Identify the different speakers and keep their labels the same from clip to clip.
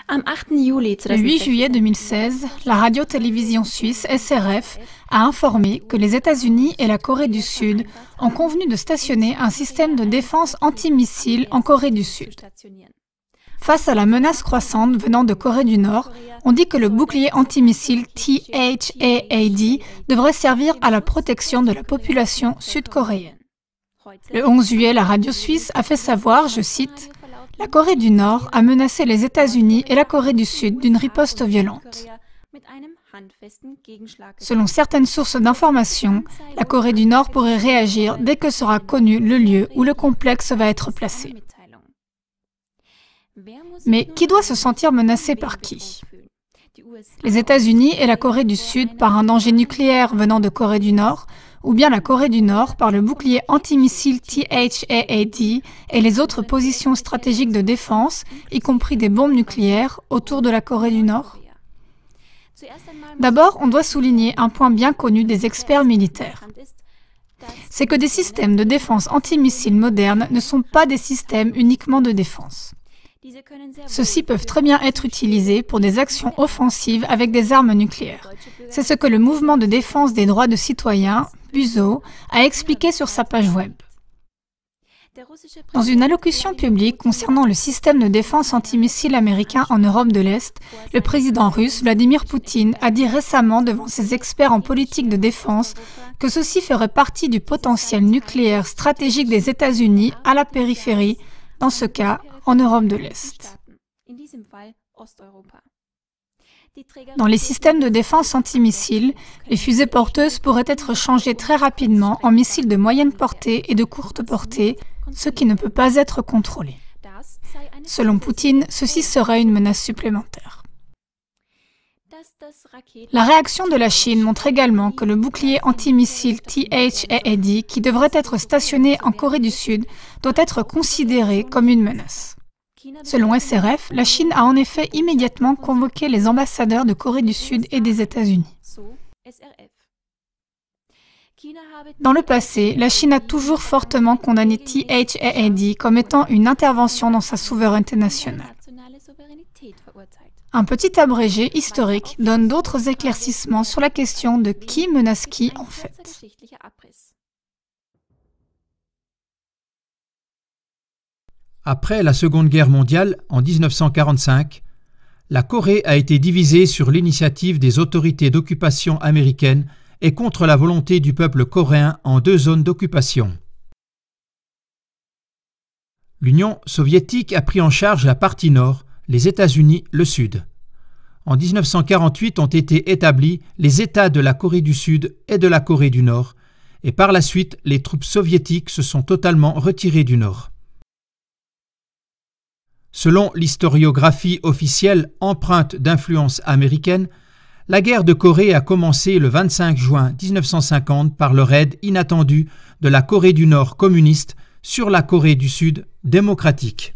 Speaker 1: Le 8 juillet 2016, la radio-télévision suisse SRF a informé que les États-Unis et la Corée du Sud ont convenu de stationner un système de défense antimissile en Corée du Sud. Face à la menace croissante venant de Corée du Nord, on dit que le bouclier antimissile THAAD devrait servir à la protection de la population sud-coréenne. Le 11 juillet, la radio suisse a fait savoir, je cite, « La Corée du Nord a menacé les États-Unis et la Corée du Sud d'une riposte violente. » Selon certaines sources d'information, la Corée du Nord pourrait réagir dès que sera connu le lieu où le complexe va être placé. Mais qui doit se sentir menacé par qui? Les États-Unis et la Corée du Sud par un danger nucléaire venant de Corée du Nord, ou bien la Corée du Nord par le bouclier antimissile THAAD et les autres positions stratégiques de défense, y compris des bombes nucléaires, autour de la Corée du Nord? D'abord, on doit souligner un point bien connu des experts militaires. C'est que des systèmes de défense antimissiles modernes ne sont pas des systèmes uniquement de défense. Ceux-ci peuvent très bien être utilisés pour des actions offensives avec des armes nucléaires. C'est ce que le mouvement de défense des droits de citoyens, BUZO, a expliqué sur sa page web. Dans une allocution publique concernant le système de défense antimissile américain en Europe de l'Est, le président russe Vladimir Poutine a dit récemment devant ses experts en politique de défense que ceci ferait partie du potentiel nucléaire stratégique des États-Unis à la périphérie, dans ce cas en Europe de l'Est. Dans les systèmes de défense antimissiles, les fusées porteuses pourraient être changées très rapidement en missiles de moyenne portée et de courte portée, ce qui ne peut pas être contrôlé. Selon Poutine, ceci serait une menace supplémentaire. La réaction de la Chine montre également que le bouclier antimissile THAAD, qui devrait être stationné en Corée du Sud, doit être considéré comme une menace. Selon SRF, la Chine a en effet immédiatement convoqué les ambassadeurs de Corée du Sud et des États-Unis. Dans le passé, la Chine a toujours fortement condamné THAAD comme étant une intervention dans sa souveraineté nationale. Un petit abrégé historique donne d'autres éclaircissements sur la question de qui menace qui en fait.
Speaker 2: Après la Seconde Guerre mondiale, en 1945, la Corée a été divisée sur l'initiative des autorités d'occupation américaines et contre la volonté du peuple coréen en deux zones d'occupation. L'Union soviétique a pris en charge la partie nord, les États-Unis le sud. En 1948 ont été établis les États de la Corée du Sud et de la Corée du Nord, et par la suite, les troupes soviétiques se sont totalement retirées du Nord. Selon l'historiographie officielle empreinte d'influence américaine, la guerre de Corée a commencé le 25 juin 1950 par le raid inattendu de la Corée du Nord communiste sur la Corée du Sud démocratique.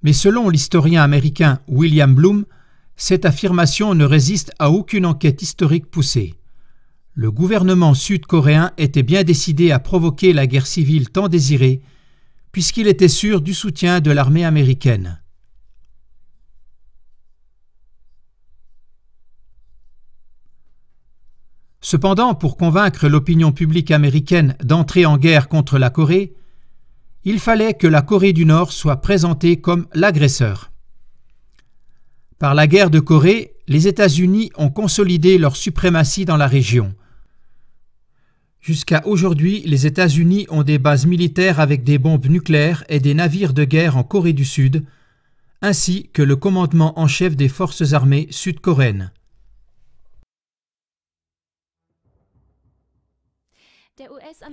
Speaker 2: Mais selon l'historien américain William Bloom, cette affirmation ne résiste à aucune enquête historique poussée. Le gouvernement sud-coréen était bien décidé à provoquer la guerre civile tant désirée, puisqu'il était sûr du soutien de l'armée américaine. Cependant, pour convaincre l'opinion publique américaine d'entrer en guerre contre la Corée, il fallait que la Corée du Nord soit présentée comme l'agresseur. Par la guerre de Corée, les États-Unis ont consolidé leur suprématie dans la région. Jusqu'à aujourd'hui, les États-Unis ont des bases militaires avec des bombes nucléaires et des navires de guerre en Corée du Sud, ainsi que le commandement en chef des forces armées sud-coréennes.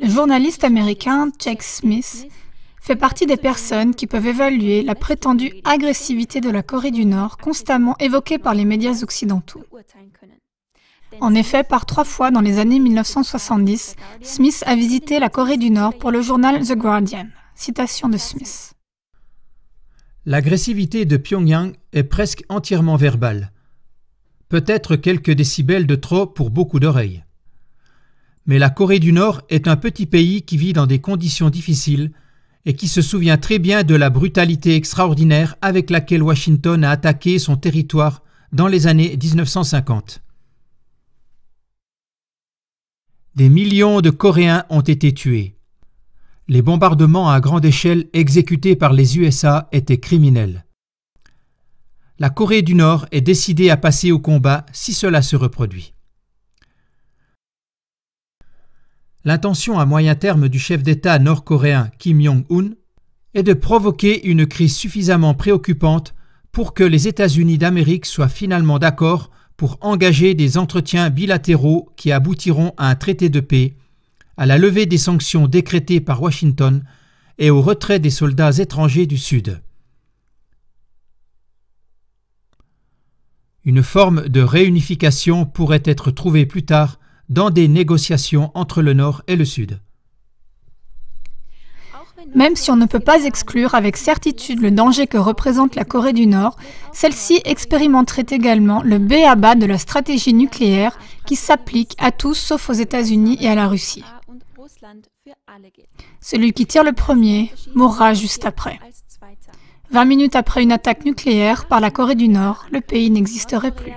Speaker 1: Le journaliste américain Jake Smith fait partie des personnes qui peuvent évaluer la prétendue agressivité de la Corée du Nord constamment évoquée par les médias occidentaux. En effet, par 3 fois dans les années 1970, Smith a visité la Corée du Nord pour le journal The Guardian. Citation de Smith.
Speaker 2: L'agressivité de Pyongyang est presque entièrement verbale. Peut-être quelques décibels de trop pour beaucoup d'oreilles. Mais la Corée du Nord est un petit pays qui vit dans des conditions difficiles et qui se souvient très bien de la brutalité extraordinaire avec laquelle Washington a attaqué son territoire dans les années 1950. Des millions de Coréens ont été tués. Les bombardements à grande échelle exécutés par les USA étaient criminels. La Corée du Nord est décidée à passer au combat si cela se reproduit. L'intention à moyen terme du chef d'État nord-coréen Kim Jong-un est de provoquer une crise suffisamment préoccupante pour que les États-Unis d'Amérique soient finalement d'accord pour engager des entretiens bilatéraux qui aboutiront à un traité de paix, à la levée des sanctions décrétées par Washington et au retrait des soldats étrangers du Sud. Une forme de réunification pourrait être trouvée plus tard dans des négociations entre le Nord et le Sud.
Speaker 1: Même si on ne peut pas exclure avec certitude le danger que représente la Corée du Nord, celle-ci expérimenterait également le b.a.-ba de la stratégie nucléaire qui s'applique à tous sauf aux États-Unis et à la Russie. Celui qui tire le premier mourra juste après. 20 minutes après une attaque nucléaire par la Corée du Nord, le pays n'existerait plus.